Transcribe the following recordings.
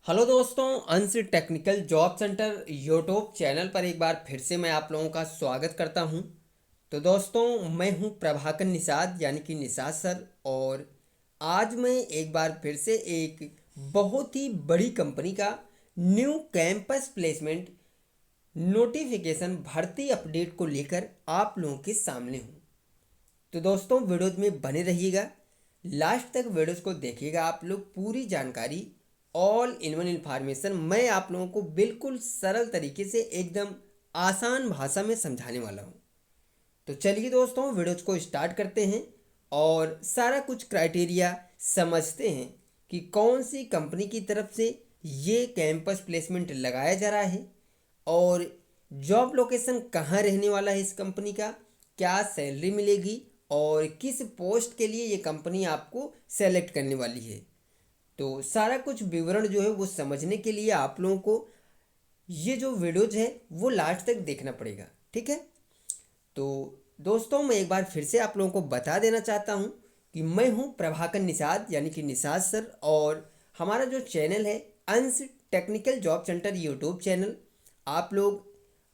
Hello दोस्तों, अंश technical job centre YouTube channel पर एक बार फिर से मैं आप लोगों का स्वागत करता हूं। तो दोस्तों, मैं हूं प्रभाकर निषाद यानी कि निषाद सर। और आज मैं एक बार फिर से एक बहुत ही बड़ी कंपनी का न्यू कैंपस प्लेसमेंट नोटिफिकेशन भर्ती अपडेट को लेकर आप लोगों के सामने हूं। तो दोस्तों, वीडियोज में बने रहिएगा, लास्ट तक वीडियोज को देखिएगा। आप लोग पूरी जानकारी ऑल इन वन इन्फॉर्मेशन मैं आप लोगों को बिल्कुल सरल तरीके से एकदम आसान भाषा में समझाने वाला हूँ। तो चलिए दोस्तों, वीडियोज को स्टार्ट करते हैं और सारा कुछ क्राइटेरिया समझते हैं कि कौन सी कंपनी की तरफ से ये कैंपस प्लेसमेंट लगाया जा रहा है और जॉब लोकेशन कहाँ रहने वाला है इस कंपनी का, क्या सैलरी मिलेगी और किस पोस्ट के लिए ये कंपनी आपको सेलेक्ट करने वाली है। तो सारा कुछ विवरण जो है वो समझने के लिए आप लोगों को ये जो वीडियोज है वो लास्ट तक देखना पड़ेगा, ठीक है। तो दोस्तों, मैं एक बार फिर से आप लोगों को बता देना चाहता हूँ कि मैं हूँ प्रभाकर निषाद यानी कि निषाद सर। और हमारा जो चैनल है अंश technical job centre YouTube channel, आप लोग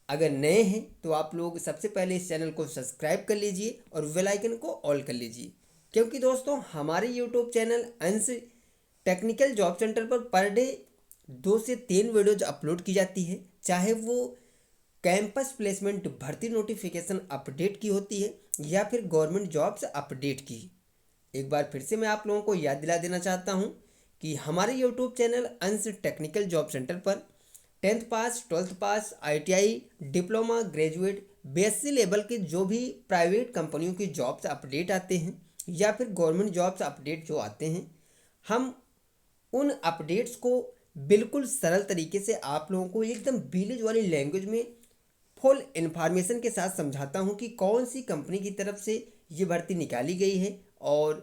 अगर नए हैं तो आप लोग सबसे पहले इस चैनल को सब्सक्राइब कर लीजिए और बेल आइकन को ऑल कर लीजिए, क्योंकि दोस्तों हमारे यूट्यूब चैनल अंश technical job centre per day 2 से 3 वीडियोज अपलोड की जाती है, चाहे वो कैंपस प्लेसमेंट भर्ती नोटिफिकेशन अपडेट की होती है या फिर गवर्नमेंट जॉब्स अपडेट की। एक बार फिर से मैं आप लोगों को याद दिला देना चाहता हूं कि हमारे यूट्यूब चैनल अंश टेक्निकल जॉब सेंटर पर 10th पास, 12th पास, ITI, diploma, graduate, BSc level के जो भी प्राइवेट कंपनियों की जॉब्स अपडेट आते हैं या फिर गवर्नमेंट जॉब्स अपडेट जो आते हैं, हम उन अपडेट्स को बिल्कुल सरल तरीके से आप लोगों को एकदम विलेज वाली लैंग्वेज में फुल इन्फॉर्मेशन के साथ समझाता हूँ कि कौन सी कंपनी की तरफ से ये भर्ती निकाली गई है और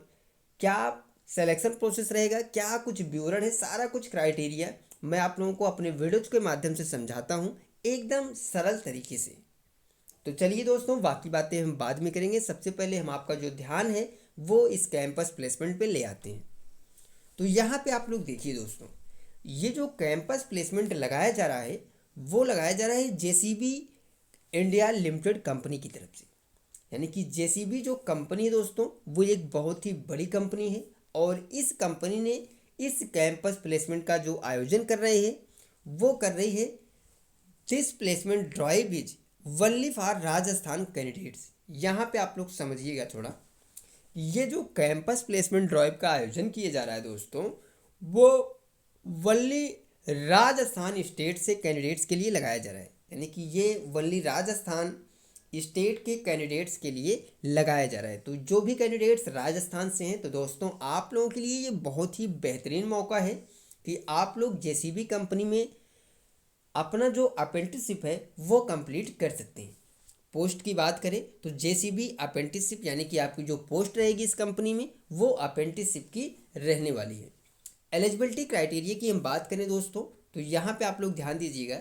क्या सिलेक्शन प्रोसेस रहेगा, क्या कुछ विवरण है, सारा कुछ क्राइटेरिया मैं आप लोगों को अपने वीडियोज के माध्यम से समझाता हूँ एकदम सरल तरीके से। तो चलिए दोस्तों, बाकी बातें हम बाद में करेंगे। सबसे पहले हम आपका जो ध्यान है वो इस कैंपस प्लेसमेंट पे ले आते हैं। तो यहाँ पे आप लोग देखिए दोस्तों, ये जो कैंपस प्लेसमेंट लगाया जा रहा है वो लगाया जा रहा है JCB इंडिया लिमिटेड कंपनी की तरफ से। यानी कि JCB जो कंपनी है दोस्तों, वो एक बहुत ही बड़ी कंपनी है और इस कंपनी ने इस कैंपस प्लेसमेंट का जो आयोजन कर रहे हैं वो कर रही है this placement drive is only for Rajasthan candidates. यहाँ पे आप लोग समझिएगा थोड़ा, ये जो कैंपस प्लेसमेंट ड्राइव का आयोजन किया जा रहा है दोस्तों, वो वनली राजस्थान स्टेट से कैंडिडेट्स के लिए लगाया जा रहा है। यानी कि ये वनली राजस्थान स्टेट के कैंडिडेट्स के लिए लगाया जा रहा है। तो जो भी कैंडिडेट्स राजस्थान से हैं तो दोस्तों आप लोगों के लिए ये बहुत ही बेहतरीन मौका है कि आप लोग JCB कंपनी में अपना जो अप्रेंटिसशिप है वो कंप्लीट कर सकते हैं। पोस्ट की बात करें तो JCB अप्रेंटिसशिप यानी कि आपकी जो पोस्ट रहेगी इस कंपनी में वो अप्रेंटिसशिप की रहने वाली है। एलिजिबिलिटी क्राइटेरिया की हम बात करें दोस्तों, तो यहाँ पे आप लोग ध्यान दीजिएगा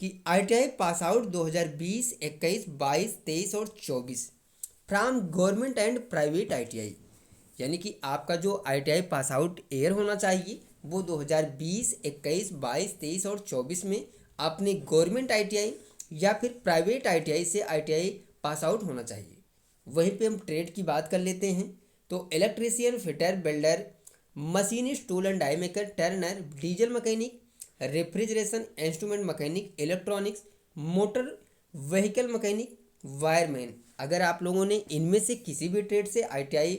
कि ITI पास आउट 2020, 21, 22, 23 और 24 from government and private ITI। यानी कि आपका जो ITI पास आउट ईयर होना चाहिए वो 2020, 21, 22, 23 और 24 में आपने गवर्नमेंट ITI या फिर प्राइवेट ITI से ITI पास आउट होना चाहिए। वहीं पे हम ट्रेड की बात कर लेते हैं तो electrician, fitter, builder, machinist, tool and die maker, turner, diesel mechanic, refrigeration, instrument mechanic, electronics, motor vehicle mechanic, wireman. अगर आप लोगों ने इनमें से किसी भी ट्रेड से ITI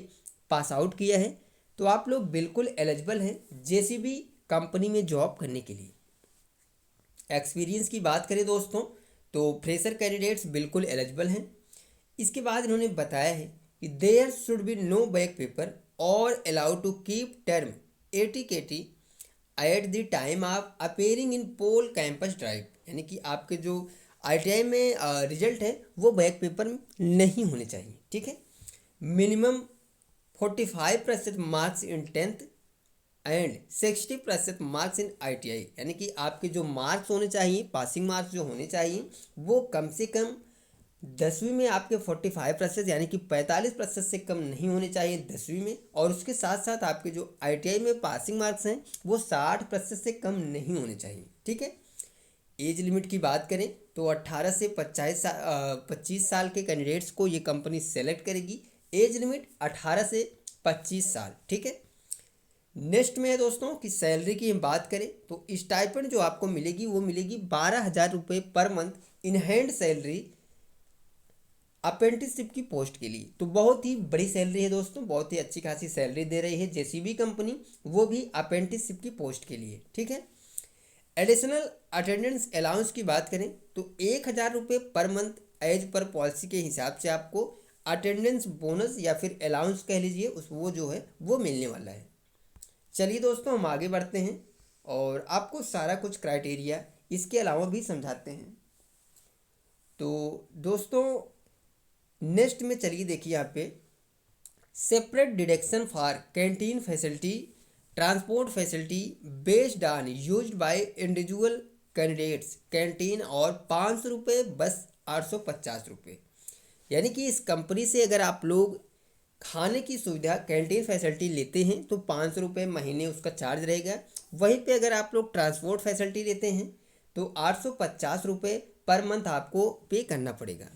पास आउट किया है तो आप लोग बिल्कुल एलिजिबल हैं JCB कंपनी में जॉब करने के लिए। एक्सपीरियंस की बात करें दोस्तों तो फ्रेशर कैंडिडेट्स बिल्कुल एलिजिबल हैं। इसके बाद इन्होंने बताया है कि there should be no back paper और allowed to keep term ATKT at the time of appearing in pool campus drive. यानी कि आपके जो ITI में रिजल्ट है वो बैक पेपर में नहीं होने चाहिए, ठीक है। Minimum 45% marks in 10th and 60% marks in ITI। यानी कि आपके जो मार्क्स होने चाहिए, पासिंग मार्क्स जो होने चाहिए वो कम से कम 10वीं में आपके 45% यानी कि 45% से कम नहीं होने चाहिए 10वीं में। और उसके साथ साथ आपके जो ITI में पासिंग मार्क्स हैं वो 60% से कम नहीं होने चाहिए। ठीक है। एज लिमिट की बात करें तो 18 से 25 साल के कैंडिडेट्स को ये कंपनी सेलेक्ट करेगी। एज लिमिट 18 से 25 साल। ठीक है। नेक्स्ट में है दोस्तों कि सैलरी की हम बात करें तो स्टाइपेंड जो आपको मिलेगी वो मिलेगी 12,000 रुपये per month in hand salary apprenticeship की पोस्ट के लिए। तो बहुत ही बड़ी सैलरी है दोस्तों, बहुत ही अच्छी खासी सैलरी दे रही है JCB कंपनी, वो भी अप्रेंटिसशिप की पोस्ट के लिए। ठीक है। एडिशनल अटेंडेंस अलाउंस की बात करें तो 1,000 रुपये per month as per policy के हिसाब से आपको अटेंडेंस बोनस या फिर अलाउंस कह लीजिए उस वो जो है वो मिलने वाला है। चलिए दोस्तों हम आगे बढ़ते हैं और आपको सारा कुछ क्राइटेरिया इसके अलावा भी समझाते हैं। तो दोस्तों नेक्स्ट में चलिए देखिए यहाँ पे separate deduction for canteen facility transport facility based on used by individual candidates canteen और 500 रुपये बस 850 रुपये। यानी कि इस कंपनी से अगर आप लोग खाने की सुविधा कैंटीन फैसिलिटी लेते हैं तो 500 रुपये महीने उसका चार्ज रहेगा। वहीं पे अगर आप लोग ट्रांसपोर्ट फैसिलिटी लेते हैं तो 850 रुपये पर मंथ आपको पे करना पड़ेगा।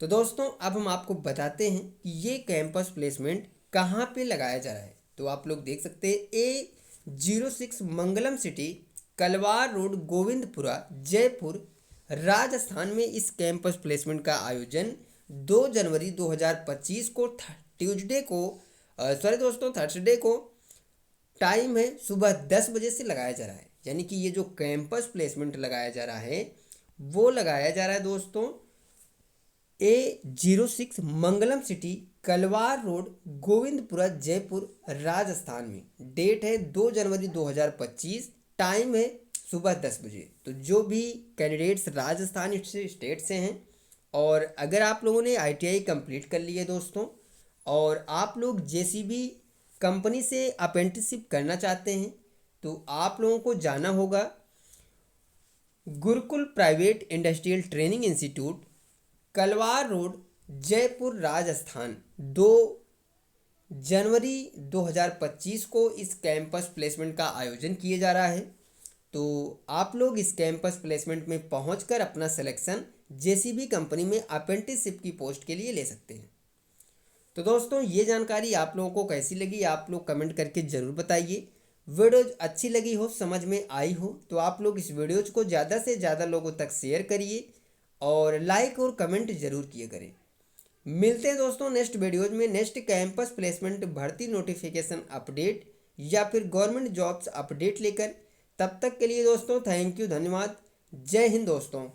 तो दोस्तों अब हम आपको बताते हैं कि ये कैंपस प्लेसमेंट कहाँ पे लगाया जा रहा है। तो आप लोग देख सकते हैं A06 मंगलम सिटी कलवार रोड गोविंदपुरा जयपुर राजस्थान में इस कैंपस प्लेसमेंट का आयोजन 2 जनवरी 2025 को ट्यूसडे को थर्सडे को टाइम है सुबह 10 बजे से लगाया जा रहा है। यानी कि ये जो कैंपस प्लेसमेंट लगाया जा रहा है वो लगाया जा रहा है दोस्तों A06 मंगलम सिटी कलवार रोड गोविंदपुरा जयपुर राजस्थान में। डेट है 2 जनवरी 2025, टाइम है सुबह 10 बजे। तो जो भी कैंडिडेट्स राजस्थान स्टेट से हैं और अगर आप लोगों ने ITI कंप्लीट कर ली है दोस्तों और आप लोग JCB कंपनी से अप्रेंटिसशिप करना चाहते हैं तो आप लोगों को जाना होगा Gurukul private industrial training institute Kalwar road Jaipur Rajasthan. 2 जनवरी 2025 को इस कैंपस प्लेसमेंट का आयोजन किया जा रहा है। तो आप लोग इस कैंपस प्लेसमेंट में पहुंचकर अपना सिलेक्शन JCB कंपनी में अप्रेंटिसशिप की पोस्ट के लिए ले सकते हैं। तो दोस्तों ये जानकारी आप लोगों को कैसी लगी आप लोग कमेंट करके ज़रूर बताइए। वीडियोज अच्छी लगी हो समझ में आई हो तो आप लोग इस वीडियोज को ज़्यादा से ज़्यादा लोगों तक शेयर करिए और लाइक और कमेंट जरूर किया करें। मिलते हैं दोस्तों नेक्स्ट वीडियोज में नेक्स्ट कैंपस प्लेसमेंट भर्ती नोटिफिकेशन अपडेट या फिर गवर्नमेंट जॉब्स अपडेट लेकर। तब तक के लिए दोस्तों थैंक यू, धन्यवाद, जय हिंद दोस्तों।